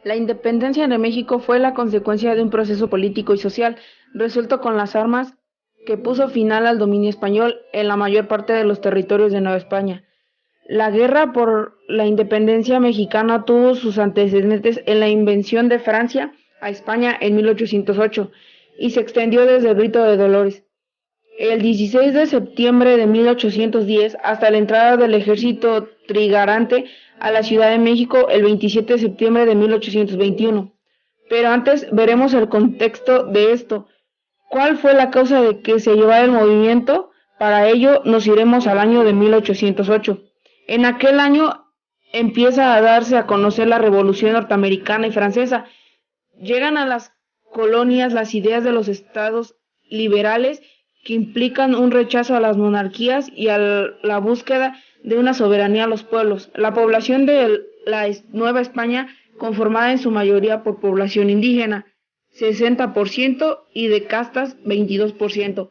La independencia de México fue la consecuencia de un proceso político y social resuelto con las armas que puso final al dominio español en la mayor parte de los territorios de Nueva España. La guerra por la independencia mexicana tuvo sus antecedentes en la invasión de Francia a España en 1808 y se extendió desde el Grito de Dolores el 16 de septiembre de 1810 hasta la entrada del ejército trigarante a la Ciudad de México el 27 de septiembre de 1821. Pero antes veremos el contexto de esto. ¿Cuál fue la causa de que se llevara el movimiento? Para ello nos iremos al año de 1808. En aquel año empieza a darse a conocer la Revolución norteamericana y francesa. Llegan a las colonias las ideas de los estados liberales que implican un rechazo a las monarquías y a la búsqueda de una soberanía a los pueblos. La población de la Nueva España, conformada en su mayoría por población indígena, 60%, y de castas, 22%,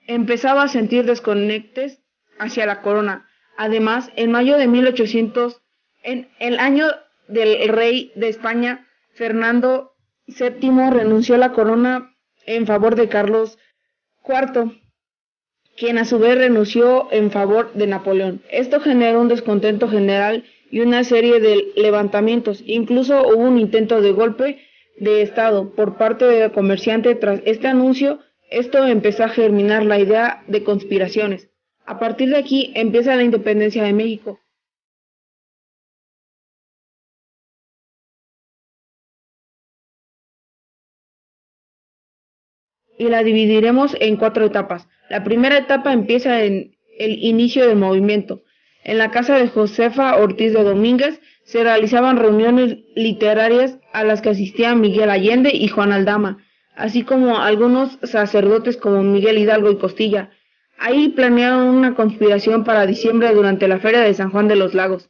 empezaba a sentir desconectes hacia la corona. Además, en mayo de 1800, en el año del rey de España, Fernando VII, renunció a la corona en favor de Carlos IV, quien a su vez renunció en favor de Napoleón. Esto generó un descontento general y una serie de levantamientos. Incluso hubo un intento de golpe de Estado por parte del comerciante. Tras este anuncio, esto empezó a germinar la idea de conspiraciones. A partir de aquí empieza la independencia de México. Y la dividiremos en cuatro etapas. La primera etapa empieza en el inicio del movimiento. En la casa de Josefa Ortiz de Domínguez se realizaban reuniones literarias a las que asistían Miguel Allende y Juan Aldama, así como algunos sacerdotes como Miguel Hidalgo y Costilla. Ahí planearon una conspiración para diciembre durante la Feria de San Juan de los Lagos.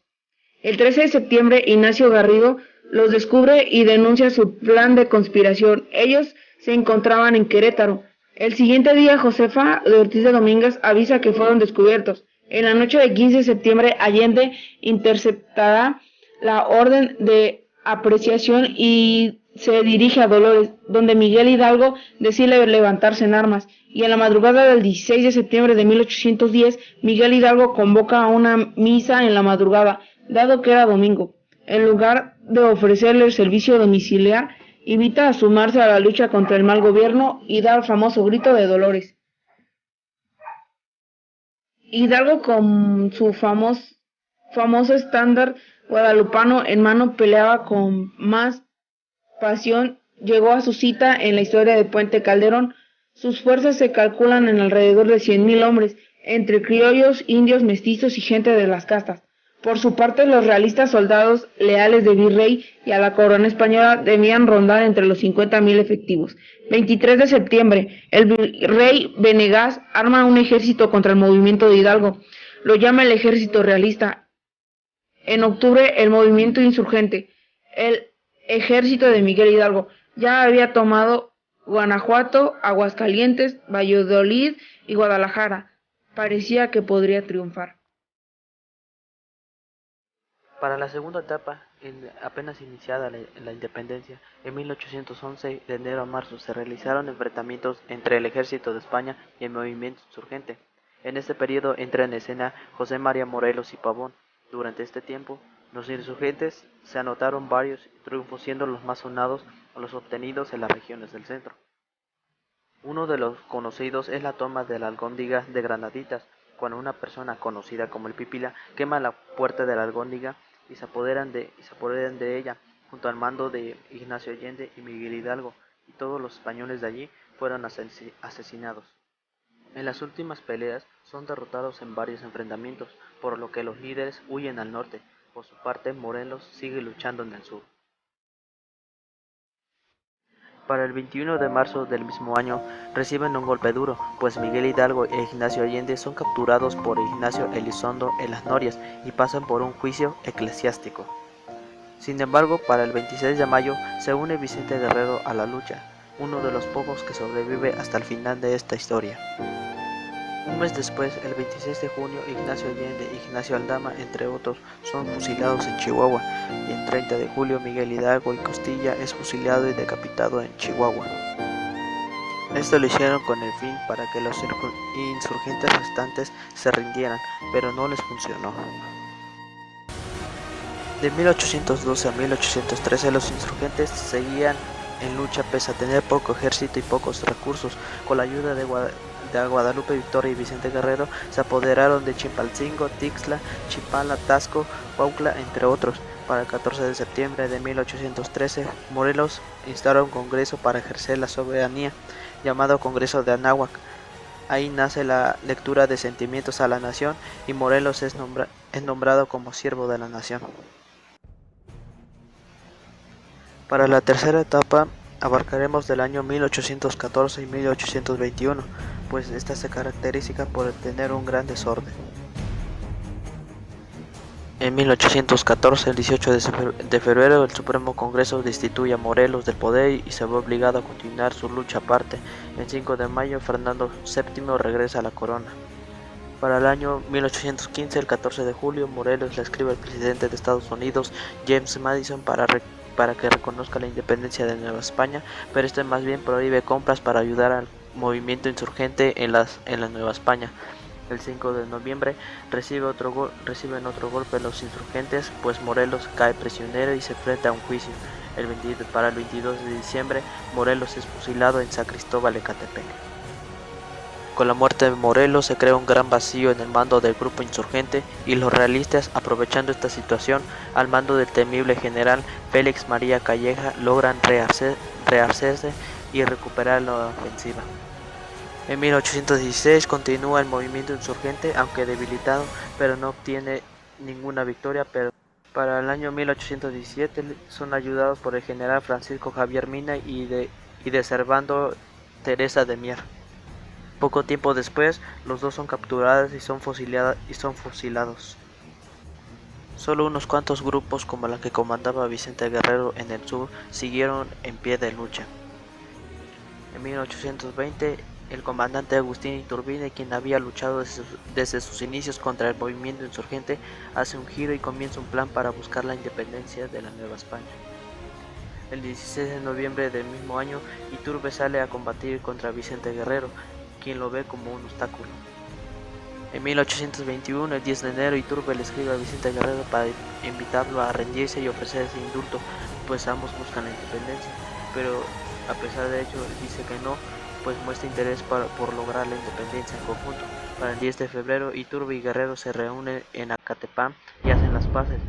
El 13 de septiembre, Ignacio Garrido los descubre y denuncia su plan de conspiración. Ellos se encontraban en Querétaro. El siguiente día, Josefa de Ortiz de Domínguez avisa que fueron descubiertos. En la noche del 15 de septiembre, Allende interceptará la orden de apreciación y se dirige a Dolores, donde Miguel Hidalgo decide levantarse en armas. Y en la madrugada del 16 de septiembre de 1810, Miguel Hidalgo convoca a una misa en la madrugada, dado que era domingo. En lugar de ofrecerle el servicio domiciliar, invita a sumarse a la lucha contra el mal gobierno y da el famoso grito de Dolores. Hidalgo, con su famoso estándar guadalupano en mano, peleaba con más pasión. Llegó a su cita en la historia de Puente Calderón. Sus fuerzas se calculan en alrededor de 100,000 hombres, entre criollos, indios, mestizos y gente de las castas. Por su parte, los realistas, soldados leales de Virrey y a la corona española, debían rondar entre los 50,000 efectivos. 23 de septiembre, el virrey Venegas arma un ejército contra el movimiento de Hidalgo. Lo llama el ejército realista. En octubre, el movimiento insurgente, el ejército de Miguel Hidalgo, ya había tomado Guanajuato, Aguascalientes, Valladolid y Guadalajara. Parecía que podría triunfar. Para la segunda etapa, apenas iniciada la independencia, en 1811, de enero a marzo, se realizaron enfrentamientos entre el ejército de España y el movimiento insurgente. En este periodo entra en escena José María Morelos y Pavón. Durante este tiempo, los insurgentes se anotaron varios triunfos, siendo los más sonados los obtenidos en las regiones del centro. Uno de los conocidos es la toma de la Alhóndiga de Granaditas, cuando una persona conocida como el Pípila quema la puerta de la Alhóndiga y se apoderan de ella, junto al mando de Ignacio Allende y Miguel Hidalgo, y todos los españoles de allí fueron asesinados. En las últimas peleas son derrotados en varios enfrentamientos, por lo que los líderes huyen al norte. Por su parte, Morelos sigue luchando en el sur. Para el 21 de marzo del mismo año reciben un golpe duro, pues Miguel Hidalgo e Ignacio Allende son capturados por Ignacio Elizondo en las Norias y pasan por un juicio eclesiástico. Sin embargo, para el 26 de mayo se une Vicente Guerrero a la lucha, uno de los pocos que sobrevive hasta el final de esta historia. Un mes después, el 26 de junio, Ignacio Allende y Ignacio Aldama, entre otros, son fusilados en Chihuahua, y el 30 de julio Miguel Hidalgo y Costilla es fusilado y decapitado en Chihuahua. Esto lo hicieron con el fin para que los insurgentes restantes se rindieran, pero no les funcionó. De 1812 a 1813 los insurgentes seguían en lucha pese a tener poco ejército y pocos recursos. Con la ayuda de Guadalupe Victoria y Vicente Guerrero se apoderaron de Chilpancingo, Tixla, Chipala, Tasco, Cuautla, entre otros. Para el 14 de septiembre de 1813, Morelos instauró un congreso para ejercer la soberanía, llamado Congreso de Anáhuac. Ahí nace la lectura de sentimientos a la nación y Morelos es nombrado como siervo de la nación. Para la tercera etapa abarcaremos del año 1814 y 1821, pues esta se caracteriza por tener un gran desorden. En 1814, el 18 de febrero, el Supremo Congreso destituye a Morelos del poder y se ve obligado a continuar su lucha aparte. El 5 de mayo, Fernando VII regresa a la corona. Para el año 1815, el 14 de julio, Morelos le escribe al presidente de Estados Unidos, James Madison, para que reconozca la independencia de Nueva España, pero este más bien prohíbe compras para ayudar al movimiento insurgente en la Nueva España. El 5 de noviembre reciben otro golpe los insurgentes, pues Morelos cae prisionero y se enfrenta a un juicio. Para el 22 de diciembre, Morelos es fusilado en San Cristóbal de Ecatepec. Con la muerte de Morelos se crea un gran vacío en el mando del grupo insurgente y los realistas, aprovechando esta situación, al mando del temible general Félix María Calleja, logran rehacerse y recuperar la ofensiva. En 1816 continúa el movimiento insurgente, aunque debilitado, pero no obtiene ninguna victoria. Pero para el año 1817 son ayudados por el general Francisco Javier Mina y de Servando Teresa de Mier. Poco tiempo después, los dos son capturados y son fusilados. Solo unos cuantos grupos, como la que comandaba Vicente Guerrero en el sur, siguieron en pie de lucha. En 1820, el comandante Agustín Iturbide, quien había luchado desde sus inicios contra el movimiento insurgente, hace un giro y comienza un plan para buscar la independencia de la Nueva España. El 16 de noviembre del mismo año, Iturbe sale a combatir contra Vicente Guerrero, quien lo ve como un obstáculo. En 1821, el 10 de enero, Iturbe le escribe a Vicente Guerrero para invitarlo a rendirse y ofrecerse indulto, pues ambos buscan la independencia, pero a pesar de ello dice que no, pues muestra interés por lograr la independencia en conjunto. Para el 10 de febrero, Iturbe y Guerrero se reúnen en Acatepán y hacen las paces.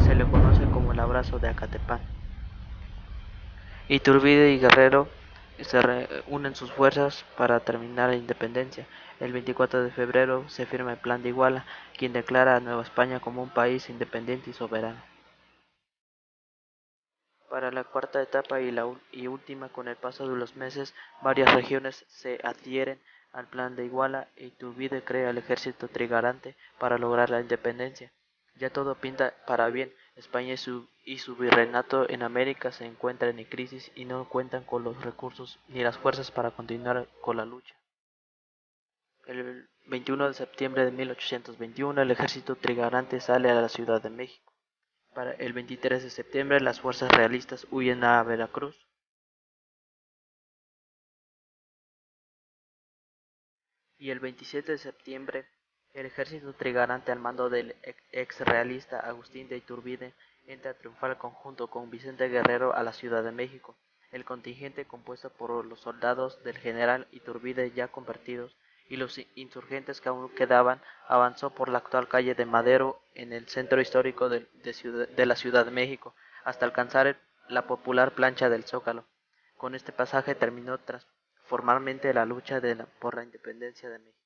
Se le conoce como el abrazo de Acatepán. Iturbide y Guerrero se reúnen sus fuerzas para terminar la independencia. El 24 de febrero se firma el Plan de Iguala, quien declara a Nueva España como un país independiente y soberano. Para la cuarta etapa y última, con el paso de los meses, varias regiones se adhieren al Plan de Iguala e Iturbide crea el ejército trigarante para lograr la independencia. Ya todo pinta para bien. España y su virreinato en América se encuentran en crisis y no cuentan con los recursos ni las fuerzas para continuar con la lucha. El 21 de septiembre de 1821 el ejército trigarante sale a la Ciudad de México. Para el 23 de septiembre las fuerzas realistas huyen a Veracruz. Y el 27 de septiembre el ejército trigarante al mando del ex realista Agustín de Iturbide entra triunfal conjunto con Vicente Guerrero a la Ciudad de México. El contingente, compuesto por los soldados del general Iturbide ya convertidos y los insurgentes que aún quedaban, avanzó por la actual calle de Madero en el centro histórico de la Ciudad de México hasta alcanzar la popular plancha del Zócalo. Con este pasaje terminó formalmente la lucha por la independencia de México.